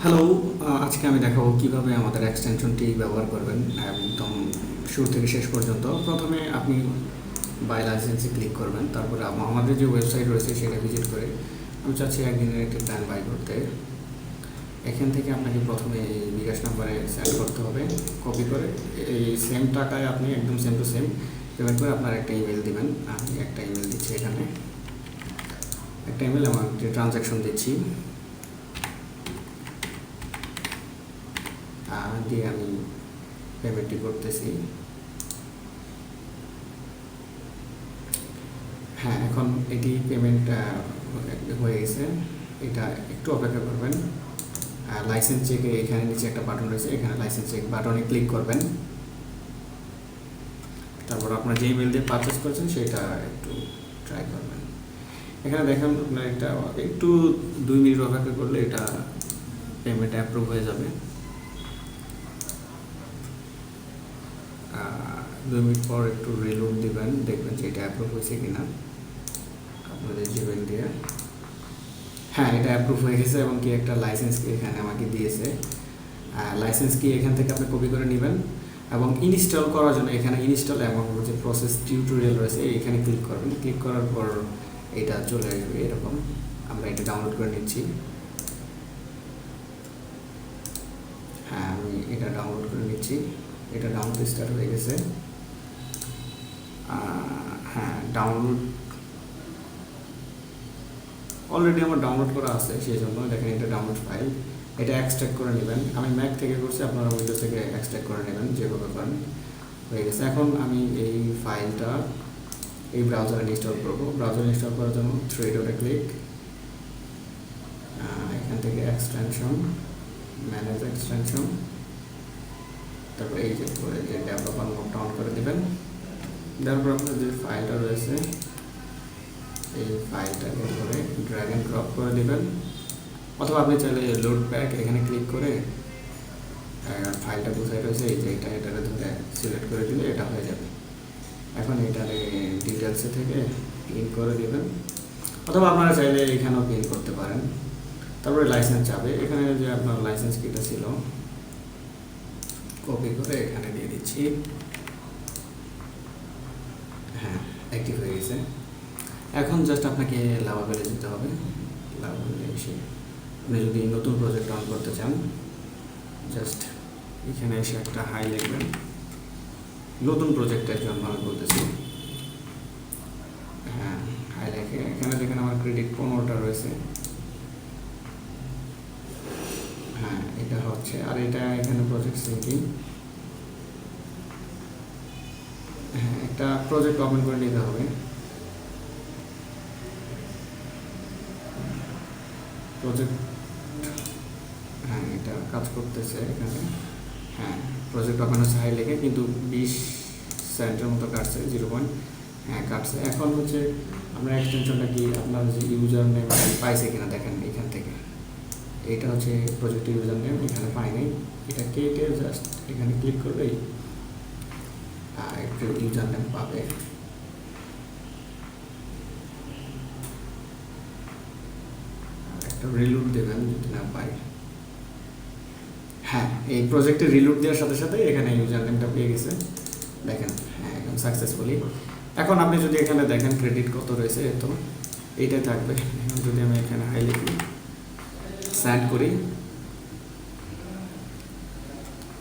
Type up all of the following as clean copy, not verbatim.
Hello, আজকে আমি দেখাবো কিভাবে আমাদের এক্সটেনশনটি ব্যবহার করবেন একদম শুরু থেকে শেষ পর্যন্ত। প্রথমে আপনি বাই লাইসেন্সে ক্লিক করবেন, তারপরে আমাদের যে ওয়েবসাইট রয়েছে সেটা ভিজিট করে আমি চাচ্ছি একদিনের একটি প্ল্যান বাই করতে। এখান থেকে আপনাকে প্রথমে এই বিকাশ নাম্বারে সেন্ড করতে হবে, কপি করে এই সেম টাকায় আপনি একদম সেম টু সেম পেমেন্ট করে আপনার একটা ইমেল দিবেন। আমি একটা ইমেল দিচ্ছি, এখানে একটা ইমেল আমার একটি ট্রানজ্যাকশন দিচ্ছি, দিয়ে আমি পেমেন্টটি করতেছি। হ্যাঁ, এখন এটি পেমেন্ট হয়ে গেছে। এটা একটু অপেক্ষা করবেন। লাইসেন্স চেকে এখানে নিচে একটা বাটন রয়েছে, এখানে লাইসেন্স চেক বাটনে ক্লিক করবেন। তারপর আপনার যে ইমেল দিয়ে পারচেস করছেন সেটা একটু ট্রাই করবেন। এখানে দেখেন আপনার একটা একটু 2 মিনিট অপেক্ষা করলে এটা পেমেন্ট অ্যাপ্রুভ হয়ে যাবে। 2 মিনিট পর একটু রিলোড দিবেন, দেখবেন যে এটা অ্যাপ্রুভ হয়েছে কিনা আপনাদের জিমেল দিয়ে। হ্যাঁ, এটা অ্যাপ্রুভ হয়ে গেছে এবং কি একটা লাইসেন্স কি এখানে আমাকে দিয়েছে। লাইসেন্স কি এখান থেকে আপনি কপি করে নেবেন এবং ইনস্টল করার জন্য এখানে ইনস্টল এবং যে প্রসেস টিউটোরিয়াল রয়েছে এখানে ক্লিক করবেন। ক্লিক করার পর এটা চলে আসবে এরকম। আমরা এটা ডাউনলোড করে নিচ্ছি। হ্যাঁ, আমি এটা ডাউনলোড করে নিচ্ছি। এটা ডাউনলোড স্টার্ট হয়ে গেছে। হ্যাঁ, ডাউনলোড অলরেডি আমার ডাউনলোড করা আছে, সেই জন্য দেখেন এটা ডাউনলোড ফাইল। এটা এক্সট্রাক্ট করে নেবেন। আমি ম্যাক থেকে করছি, আপনারা উইন্ডোজ থেকে এক্সট্রাক্ট করে নেবেন, যেভাবে করেন। হয়ে গেছে। এখন আমি এই ফাইলটা এই ব্রাউজারে ইনস্টল করবো। ব্রাউজারে ইনস্টল করার জন্য থ্রি ডটে ক্লিক, এখান থেকে এক্সটেনশন, ম্যানেজ এক্সটেনশন, তারপর এই যে ডেভেলপার মোডটা অন করে দেবেন। তারপর আপনার যে ফাইলটা রয়েছে এই ফাইলটাকে ধরে ড্র্যাগ এন্ড ড্রপ করে দেবেন, অথবা আপনি চাইলে লোড প্যাক এখানে ক্লিক করে ফাইলটা কোথায় রয়েছে এই যে এটারে ধরে সিলেক্ট করে দিলে এটা হয়ে যাবে। এখন এটারে ডিটেলসে থেকে পিন করে দেবেন, অথবা আপনারা চাইলে এখানেও পিন করতে পারেন। তারপরে লাইসেন্স যাবে, এখানে যে আপনার লাইসেন্স কিটা ছিল কপি করে এখানে দিয়ে দিচ্ছি। হ্যাঁ, অ্যাক্টিভ হয়ে গেছে। এখন জাস্ট আপনাকে লাভাবেলে যেতে হবে। লাভাবেলে এসে আপনি যদি নতুন প্রজেক্ট অন করতে চান, জাস্ট এখানে এসে একটা হাই লিখবেন। নতুন প্রজেক্টের জন্য আমি বলতেছি। হ্যাঁ, হাই লিখে এখানে দেখেন আমার ক্রেডিট 15টা রয়েছে। হ্যাঁ, এটা হচ্ছে, আর এটা এখানে প্রজেক্ট সিঙ্কিং। হ্যাঁ, একটা প্রজেক্ট ওপেন করে নিতে হবে। প্রজেক্ট, হ্যাঁ, এটা কাজ করতেছে এখানে। হ্যাঁ, প্রজেক্ট ওপেন হচ্ছে হাই লেগে, কিন্তু 20 সেন্টের মতো কাটছে, 0. হ্যাঁ, কাটছে। এখন হচ্ছে আমরা এক্সটেনশনটা কি আপনার যে ইউজার নেম পাইছে কিনা দেখেন এখান থেকে। এটা হচ্ছে প্রজেক্টের ইউজার নেম, এখানে পাই নাই। এটা কেটে জাস্ট এখানে ক্লিক করলেই একটা ইউজার নেম পাবে। একটা রিলোড দেবেন যদি না পাই। হ্যাঁ, এই প্রজেক্টে রিলোড দেওয়ার সাথে সাথে এখানে ইউজার নেমটা পেয়ে গেছে দেখেন। হ্যাঁ, একদম সাকসেসফুলি। এখন আপনি যদি এখানে দেখেন ক্রেডিট কত রয়েছে, তো এইটাই থাকবে। এখন যদি আমি এখানে হাই লিখি, সেন্ড করি,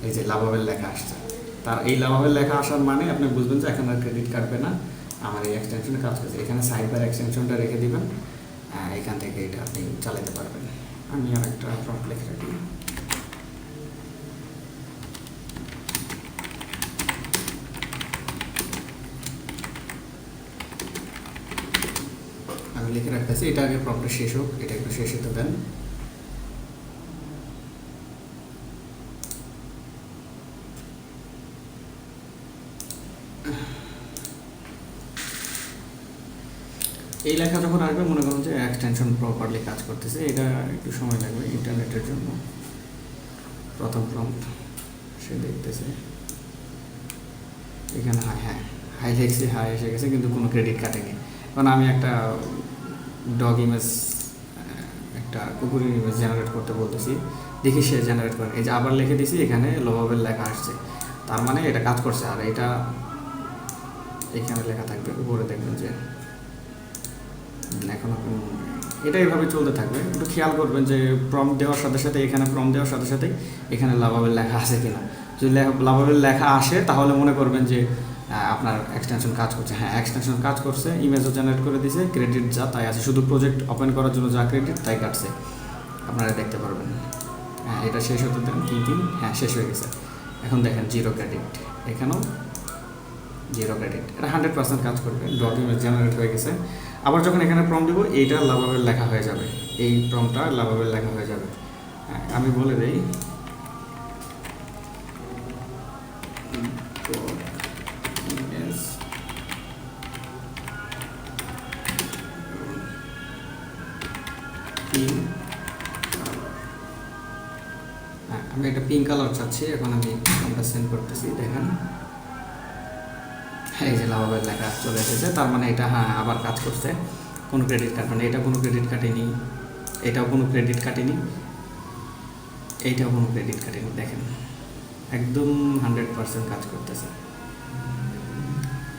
এই যে লাভাবেল লেখা আসছে। তার এই লাভাবেল লেখা আসার মানে আপনি বুঝবেন যে এখন আর ক্রেডিট কাটবে না, আমার এই এক্সটেনশনে কাজ করছে। এখানে সাইড বার এক্সটেনশনটা রেখে দিবেন, এখান থেকে এটা আপনি চালাতে পারবেন। আমি আর একটা প্রম্পট লিখে রাখি। আমি লিখে রাখতেছি, এটা আগে প্রম্পটটা শেষ হোক, এটা একটু শেষ হতে দেন। এই লেখা যখন আসবে মনে করুন যে এক্সটেনশন প্রপারলি কাজ করতেছে। এটা একটু সময় লাগবে ইন্টারনেটের জন্য। প্রথম প্রম্পট সে দেখতেছে। এখানে হ্যাঁ হাই লিখছি, হাই এসে গেছে, কিন্তু কোনো ক্রেডিট কাটেনি। কারণ আমি একটা ডগ ইমেজ একটা একটা কুকুরের ইমেজ জেনারেট করতে বলতেছি, দেখি সে জেনারেট করে। এই যে আবার লিখে দিছি, এখানে লাভাবেল লেখা আসছে, তার মানে এটা কাজ করছে। আর এটা এখানে লেখা থাকবে উপরে, দেখবেন যে এখন এটা এইভাবে চলতে থাকবে। একটু খেয়াল করবেন যে প্রম্পট দেওয়ার সাথে সাথে, এখানে প্রম্পট দেওয়ার সাথে সাথে এখানে লাভাবেল লেখা আসে কিনা। যদি লাভাবেল লেখা আসে তাহলে মনে করবেন যে আপনার এক্সটেনশন কাজ করছে। হ্যাঁ, এক্সটেনশন কাজ করছে, ইমেজও জেনারেট করে দিয়েছে, ক্রেডিট যা তাই আছে, শুধু প্রজেক্ট ওপেন করার জন্য যা ক্রেডিট তাই কাটছে, আপনারা দেখতে পারবেন। হ্যাঁ, এটা শেষ হতে দেন, হ্যাঁ শেষ হয়ে গেছে। এখন দেখেন জিরো ক্রেডিট, এখানেও জিরো ক্রেডিট, এটা 100% কাজ করবে। ডকুমেন্ট জেনারেট হয়ে গেছে। আবার যখন এখানে প্রম্পট দিব, এইটা লাভাবেল লেখা হয়ে যাবে, এই প্রম্পটটা লাভাবেল লেখা হয়ে যাবে। আমি বলে দিই, আমি একটা পিঙ্ক কালার চাচ্ছি। এখন আমি আমরা সেন্ড করতেছি, দেখেন এই যে লাভাবেল লেখা চলে এসেছে, তার মানে এটা হ্যাঁ আবার কাজ করছে। কোনো ক্রেডিট কার্ড, মানে এটা কোনো ক্রেডিট কাটেনি, এটাও কোনো ক্রেডিট কাটেনি, এইটাও কোনো ক্রেডিট কাটেনি। দেখেন একদম 100% কাজ করতেছে।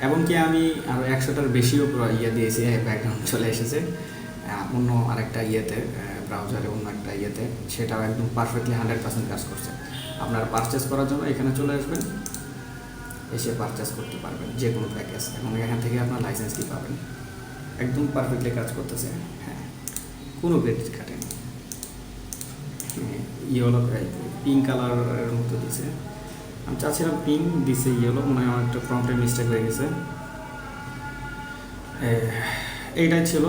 এমনকি আমি আরও 100টার বেশিও দিয়েছি, ব্যাকগ্রাউন্ড চলে এসেছে অন্য আরেকটা ব্রাউজারে, অন্য একটা সেটাও একদম পারফেক্টলি 100% কাজ করছে। আপনার পারচেস করার জন্য এখানে চলে আসবেন, এসে পারচেস করতে পারবেন যে কোনো প্যাকেজ, এবং এখান থেকে আপনার লাইসেন্স কি পাবেন। একদম পারফেক্টলি কাজ করতেছে। হ্যাঁ, কোনো ক্রেডিট কাটেনি। ইয়েলো পিঙ্ক কালারের মতো দিছে, আমি চাচ্ছিলাম পিঙ্ক, দিছে ইয়েলো, মনে হয় আমার একটা প্রম্পটে মিস্টেক হয়ে গেছে। এইটাই ছিল।